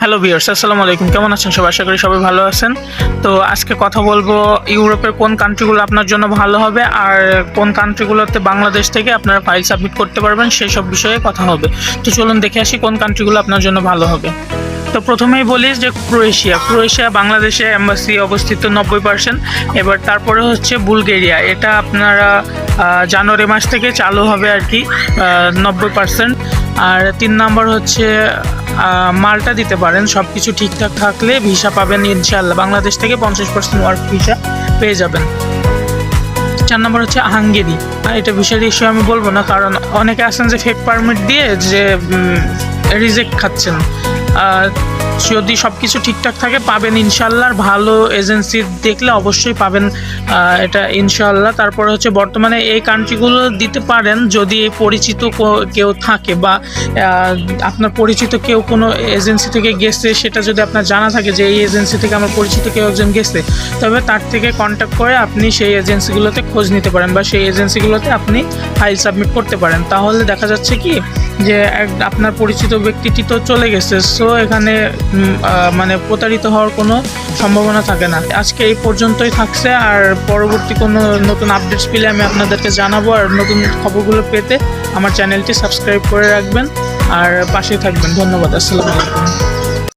Hello viewers, আসসালামু আলাইকুম। কেমন আছেন সবাই? আশা করি সবাই ভালো আছেন। তো আজকে কথা বলবো ইউরোপের কোন কান্ট্রিগুলো আপনার জন্য ভালো হবে আর কোন কান্ট্রিগুলোতে বাংলাদেশ থেকে আপনারা ফাইল সাবমিট করতে পারবেন সেই সব বিষয়ে কথা হবে। তো চলুন দেখে আসি কোন কান্ট্রিগুলো আপনার জন্য ভালো হবে। তো প্রথমেই বলি যে ক্রোয়েশিয়া বাংলাদেশে এম্বাসি অবস্থিত 90%। এবার তারপরে হচ্ছে বুলগেরিয়া, এটা আপনারা জানুয়ারি মাস থেকে চালু হবে আর কি, 90%। আর 3 নাম্বার হচ্ছে মালটা দিতে পারেন, সব কিছু ঠিকঠাক থাকলে ভিসা পাবেন ইনশাআল্লাহ। বাংলাদেশ থেকে 50% ওয়ার্ক ভিসা পেয়ে যাবেন। 4 নম্বর হচ্ছে হাঙ্গেরি। এটা ভিসার ইস্যু আমি বলবো না, কারণ অনেকে আছেন যে ফেক পারমিট দিয়ে যে রিজেক্ট খাচ্ছেন। যদি সব কিছু ঠিকঠাক থাকে পাবেন ইনশাআল্লাহ। আর ভালো এজেন্সি দেখলে অবশ্যই পাবেন এটা ইনশাআল্লাহ। তারপরে হচ্ছে বর্তমানে এই কান্ট্রিগুলো দিতে পারেন যদি পরিচিত কেউ থাকে বা আপনার পরিচিত কেউ কোনো এজেন্সি থেকে গেছে, সেটা যদি আপনার জানা থাকে যে এই এজেন্সি থেকে আমার পরিচিত কেউ একজন গেছে, তবে তার থেকে কন্ট্যাক্ট করে আপনি সেই এজেন্সিগুলোতে খোঁজ নিতে পারেন বা সেই এজেন্সিগুলোতে আপনি ফাইল সাবমিট করতে পারেন। তাহলে দেখা যাচ্ছে কি যে আপনার পরিচিত ব্যক্তিটি তো চলে গেছে, সো এখানে মানে প্রতারিত হওয়ার কোনো সম্ভাবনা থাকে না। আজকে এই পর্যন্তই থাকছে, আর পরবর্তী কোনো নতুন আপডেটস পেলে আমি আপনাদেরকে জানাবো। আর নতুন খবরগুলো পেতে আমার চ্যানেলটি সাবস্ক্রাইব করে রাখবেন আর পাশে থাকবেন। ধন্যবাদ। আসসালামু আলাইকুম।